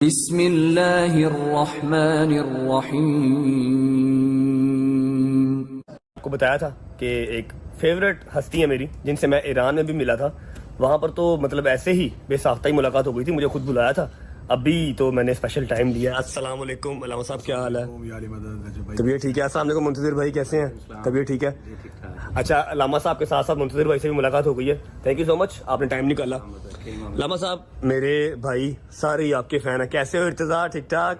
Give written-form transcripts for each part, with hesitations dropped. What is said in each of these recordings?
بسم اللہ الرحمن الرحیم. آپ کو بتایا تھا کہ ایک فیوریٹ ہستی ہے میری جن سے میں ایران میں بھی ملا تھا. وہاں پر تو مطلب ایسے ہی بے ساختہ ہی ملاقات ہو گئی تھی, مجھے خود بلایا تھا. ابھی تو میں نے اسپیشل ٹائم لیا. السلام علیکم علامہ صاحب, کیا حال ہے؟ طبیعت ٹھیک ہے؟ السلام علیکم منتظر بھائی, کیسے ہیں؟ طبیعت ٹھیک ہے. اچھا, علامہ صاحب کے ساتھ ساتھ منتظر بھائی سے بھی ملاقات ہو گئی ہے. تھینک یو سو مچ, آپ نے ٹائم نکالا. علامہ صاحب میرے بھائی سارے ہی آپ کے فین ہیں. کیسے ہو ارتضیٰ؟ ٹھیک ٹھاک.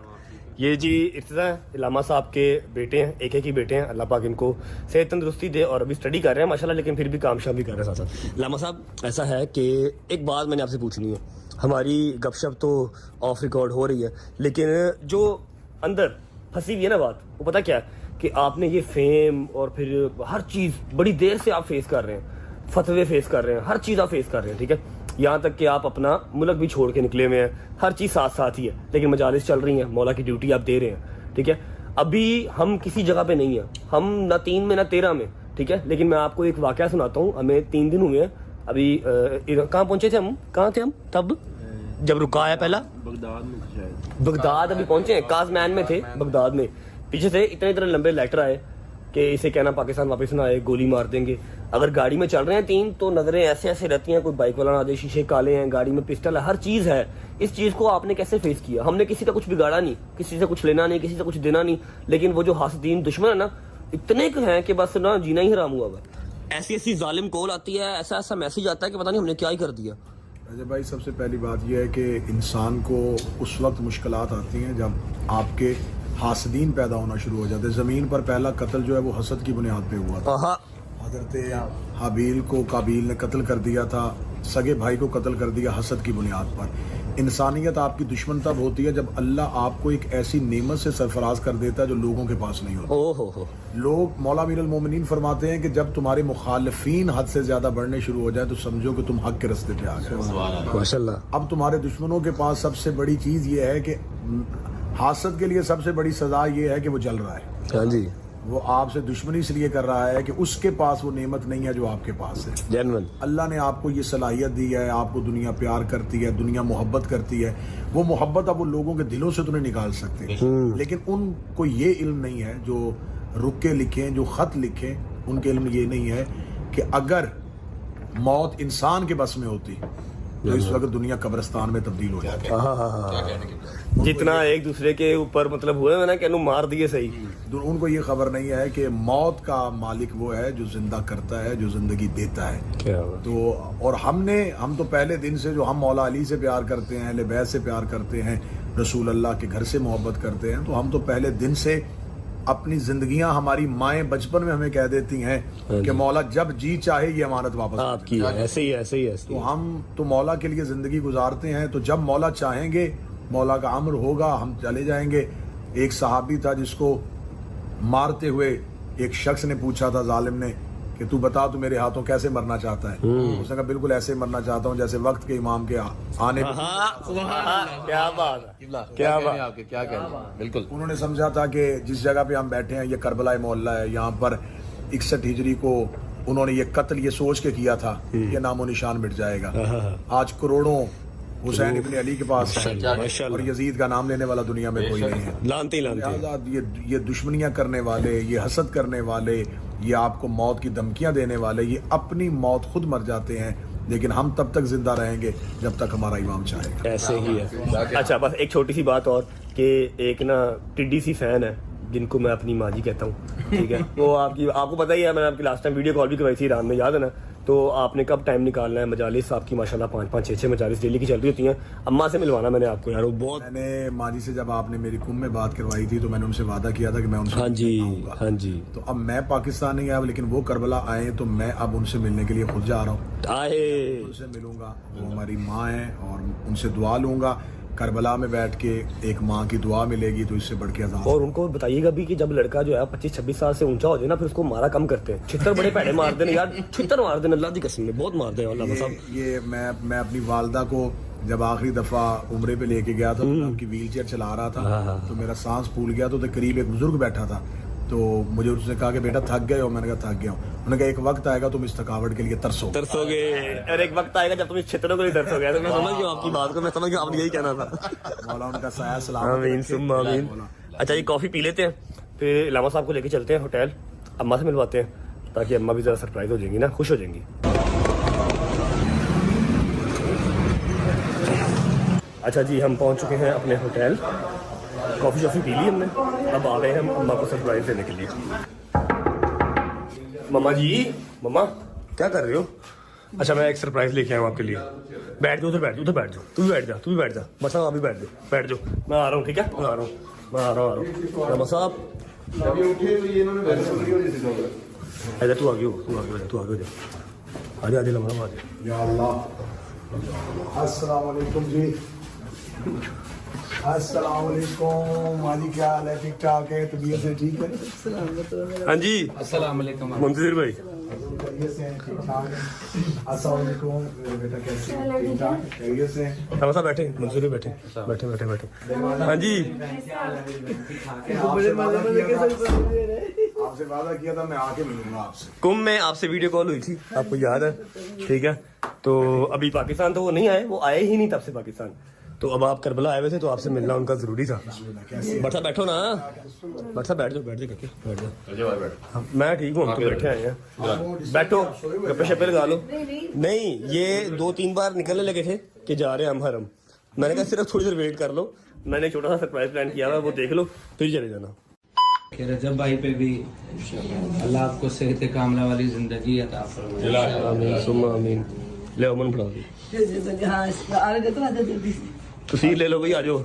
یہ جی ارتضیٰ علامہ صاحب کے بیٹے ہیں, ایک ہی بیٹے ہیں. اللہ پاک ان کو صحت تندرستی دے, اور ابھی اسٹڈی کر رہے ہیں ماشاءاللہ, لیکن پھر بھی کام شام بھی کر رہے ہیں ساتھ ساتھ. علامہ صاحب ایسا ہے کہ ایک بات میں نے آپ سے پوچھنی ہے. ہماری گپ شپ تو آف ریکارڈ ہو رہی ہے, لیکن جو اندر پھنسی ہوئی ہے نا بات, وہ پتہ کیا ہے کہ آپ نے یہ فیم اور پھر ہر چیز بڑی دیر سے آپ فیس کر رہے ہیں, فتوے فیس کر رہے ہیں, ہر چیز آپ فیس کر رہے ہیں, ٹھیک ہے. یہاں تک کہ آپ اپنا ملک بھی چھوڑ کے نکلے ہوئے ہیں, ہر چیز ساتھ ساتھ ہی ہے, لیکن مجالس چل رہی ہیں, مولا کی ڈیوٹی آپ دے رہے ہیں, ٹھیک ہے. ابھی ہم کسی جگہ پہ نہیں ہیں, ہم نہ 3 میں نہ 13 میں, ٹھیک ہے. لیکن میں آپ کو ایک واقعہ سناتا ہوں. ہمیں 3 دن ہوئے ہیں ابھی. کہاں پہنچے تھے ہم؟ کہاں تھے ہم تب جب رکا ہے پہلا؟ بغداد میں. بغداد ابھی پہنچے ہیں, کازمین میں تھے, بغداد میں. پیچھے سے اتنے لمبے لیٹر آئے کہ اسے کہنا پاکستان واپس نہ آئے, گولی مار دیں گے. اگر گاڑی میں چل رہے ہیں 3 تو نظریں ایسے ایسے رہتی ہیں, کوئی بائک والا نہ دے, شیشے کالے ہیں, گاڑی میں پسٹل ہے, ہر چیز ہے. اس چیز کو آپ نے کیسے فیس کیا؟ ہم نے کسی کا کچھ بگاڑا نہیں, کسی سے کچھ لینا نہیں, کسی سے کچھ دینا نہیں, لیکن وہ جو حاسدین دشمن ہے نا, اتنے ہیں کہ بس نا جینا ہی حرام ہوا ہوا. ایسی ایسی ظالم کال آتی ہے, ایسا ایسا میسج آتا ہے کہ پتہ نہیں ہم نے کیا ہی کر دیا. اجے بھائی, سب سے پہلی بات یہ ہے کہ انسان کو اس وقت مشکلات آتی ہیں جب آپ کے حاسدین پیدا ہونا شروع ہو جاتے ہیں. زمین پر پہلا قتل جو ہے وہ حسد کی بنیاد پہ ہوا تھا. حضرت حابیل کو قابیل نے قتل کر دیا تھا, سگے بھائی کو قتل کر دیا حسد کی بنیاد پر. انسانیت آپ کی دشمن تب ہوتی ہے جب اللہ آپ کو ایک ایسی نعمت سے سرفراز کر دیتا ہے جو لوگوں کے پاس نہیں ہوتا. لوگ, مولا امیر المومنین فرماتے ہیں کہ جب تمہارے مخالفین حد سے زیادہ بڑھنے شروع ہو جائے تو سمجھو کہ تم حق کے رستے پہ آ گئے. ماشاءاللہ. اب تمہارے دشمنوں کے پاس سب سے بڑی چیز یہ ہے کہ حاسد کے لیے سب سے بڑی سزا یہ ہے کہ وہ جل رہا ہے. ہاں جی, وہ آپ سے دشمنی اس لیے کر رہا ہے کہ اس کے پاس وہ نعمت نہیں ہے جو آپ کے پاس ہے. جنرل اللہ نے آپ کو یہ صلاحیت دی ہے, آپ کو دنیا پیار کرتی ہے, دنیا محبت کرتی ہے. وہ محبت اب وہ لوگوں کے دلوں سے تو نہیں نکال سکتے, لیکن ان کو یہ علم نہیں ہے جو رکے لکھیں, جو خط لکھیں, ان کے علم یہ نہیں ہے کہ اگر موت انسان کے بس میں ہوتی تو اس وقت دنیا قبرستان میں تبدیل ہو جاتی. جتنا ایک دوسرے کے اوپر مطلب ہوئے میں نا کہ مار دیے صحیح. ان کو یہ خبر نہیں ہے کہ موت کا مالک وہ ہے جو زندہ کرتا ہے, جو زندگی دیتا ہے. تو اور ہم تو پہلے دن سے جو ہم مولا علی سے پیار کرتے ہیں, اہل بیت سے پیار کرتے ہیں, رسول اللہ کے گھر سے محبت کرتے ہیں, تو ہم تو پہلے دن سے اپنی زندگیاں, ہماری مائیں بچپن میں ہمیں کہہ دیتی ہیں کہ مولا جب جی چاہے یہ امانت واپس آپ کی ہے. ایسے ہی تو ہم تو مولا کے لیے زندگی گزارتے ہیں, تو جب مولا چاہیں گے, مولا کا امر ہوگا, ہم چلے جائیں گے. ایک صحابی تھا جس کو مارتے ہوئے ایک شخص نے پوچھا تھا, ظالم نے, کہ تو بتا تو میرے ہاتھوں کیسے مرنا چاہتا ہے؟ اس نے کہا بالکل ایسے مرنا چاہتا ہوں جیسے وقت کے امام کے آنے پہ. کیا بات ہے, بالکل. انہوں نے سمجھا تھا کہ جس جگہ پہ ہم بیٹھے ہیں یہ کربلا محلہ ہے, یہاں پر 61 ہجری کو انہوں نے یہ قتل یہ سوچ کے کیا تھا یہ نام و نشان مٹ جائے گا. آج کروڑوں حسین ابن علی کے پاس ہے, اور یزید کا نام لینے والا دنیا میں کوئی نہیں ہے. لہذا یہ دشمنیاں کرنے والے, یہ حسد کرنے والے, یہ آپ کو موت کی دھمکیاں دینے والے, یہ اپنی موت خود مر جاتے ہیں, لیکن ہم تب تک زندہ رہیں گے جب تک ہمارا امام چاہے گا. ایسے ہی ہے. اچھا, بس ایک چھوٹی سی بات اور, کہ ایک نا ٹڈی سی فین ہے جن کو میں اپنی ماں جی کہتا ہوں, ٹھیک ہے. وہ آپ کو پتہ ہی ہے, میں نے آپ کی لاسٹ ٹائم ویڈیو کال بھی کروائی تھی ایران میں, یاد ہے نا. تو آپ نے کب ٹائم نکالنا ہے؟ مجالس آپ کی ماشاءاللہ 5-5 6-6 مجالس ڈیلی کی چل رہی ہوتی ہیں. اماں سے ملوانا میں نے آپ کو یار, وہ بہت. میں نے ماں جی سے جب آپ نے میری کم میں بات کروائی تھی تو میں نے ان سے وعدہ کیا تھا کہ میں ان سے آؤں گا. ہاں جی. تو اب میں پاکستان نہیں آیا, لیکن وہ کربلا آئے تو میں اب ان سے ملنے کے لیے خود جا رہا ہوں. ان سے ملوں گا, وہ ہماری ماں ہیں, اور ان سے دعا لوں گا. کربلا میں بیٹھ کے ایک ماں کی دعا ملے گی تو اس سے بڑھ کے عذاب. اور ان کو بتائیے گا بھی کہ جب لڑکا جو ہے 25-26 سال سے اونچا ہو جائے نا, پھر اس کو مارا کم کرتے ہیں. چھتر بڑے پیڑے مار دیں یار, چھتر مار دیں, اللہ کی قسم میں بہت مار دیں. اللہ صاحب, یہ میں اپنی والدہ کو جب آخری دفعہ عمرے پہ لے کے گیا تھا تو میں ان کی ویل چیئر چلا رہا تھا, تو میرا سانس پھول گیا, تو قریب ایک بزرگ بیٹھا تھا, تو مجھے اس نے کہا کہ بیٹا تھک گئے ہو؟ میں نے کہا تھک گیا ہوں. انہوں نے کہا ایک وقت آئے گا تم اس تھکاوٹ کے لیے ترسو گے اور ایک وقت آئے گا جب تم اس چھتروں کو نہیں ترسو گے. میں سمجھ گیا آپ کی بات کو, میں سمجھ گیا آپ نے یہی کہنا تھا. مولا ان کا سایہ سلامت آمین رکھے. ثم آمین. اچھا یہ کافی پی لیتے ہیں, پھر علامہ صاحب کو لے کے چلتے ہیں ہوٹل, اماں سے ملواتے ہیں تاکہ اماں بھی ذرا سرپرائز ہو جائیں گی نا, خوش ہو جائیں گی. اچھا جی ہم پہنچ چکے ہیں اپنے ہوٹل, کافی شافی پی لی ہم نے, اب آ گئے ہیں ہم اماں کو سرپرائز دینے کے لیے. مما جی, مما کیا کر رہے ہو؟ اچھا میں ایک سرپرائز لے کے آیا ہوں آپ کے لیے. بیٹھ جاؤ, ادھر بیٹھ جاؤ, ادھر بیٹھ جاؤ, تو بھی بیٹھ جا, تو بھی بیٹھ جا. بس آپ بھی بیٹھ جاؤ, بیٹھ جاؤ, میں آ رہا ہوں. ٹھیک ہے میں آ رہا ہوں, میں آ رہا ہوں, رحمہ صاحب ادھر تو آگے ہو, تو آگے ہو جا, تو آگے ہو جا, آ جا, آ جا لمحہ آ جا. یا اللہ. السلام علیکم جی. السلام علیکم ماجی, کیا حال ہے؟ ٹھیک ٹھاک ہے؟ طبیعت سے ٹھیک ہے؟ ہاں جی السلام علیکم. منتظر بھائی خیریت سے ہیں؟ ٹھیک ٹھاک ہے. السلام علیکم بیٹا, کیسے ہیں؟ ٹھیک ٹھاک خیریت سے ہیں؟ رحمہ صاحب بیٹھے, منتظر بیٹھے, بیٹھے بیٹھے بیٹھے. ہاں جی آپ سے وعدہ کیا تھا میں آ کے ملوں گا آپ سے. کم میں آپ سے ویڈیو کال ہوئی تھی, آپ کو یاد ہے؟ ٹھیک ہے, تو ابھی پاکستان تو وہ نہیں آئے, وہ آئے ہی نہیں تب سے پاکستان. تو اب آپ کربلا آئے ہوئے تھے تو آپ سے ملنا ان کا ضروری تھا. بٹھا بیٹھو نا, بٹھا بیٹھ جاؤ, بیٹھ جاؤ, بیٹھ جاؤ. میں ٹھیک ہوں, ہم تو بیٹھے آئے ہیں. بیٹھو, گپے شپے لگا لو. نہیں یہ 2-3 بار نکلنے لگے تھے کہ جا رہے ہیں ہم حرم. میں نے کہا صرف تھوڑی دیر ویٹ کر لو, میں نے چھوٹا سا سرپرائز پلان کیا ہوا, وہ دیکھ لو پھر چلے جانا. کہ رجب بھائی پہ بھی اللہ آپ کو صحت کاملہ والی زندگی عطا فرمائے. آمین ثم آمین. لے امن پڑھا دی تصویر لے لو بھائی, آ جاؤ,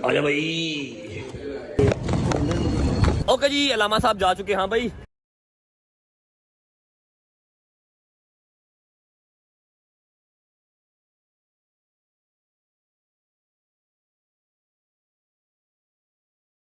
آ جا بھائی. اوکے جی علامہ صاحب جا چکے. ہاں بھائی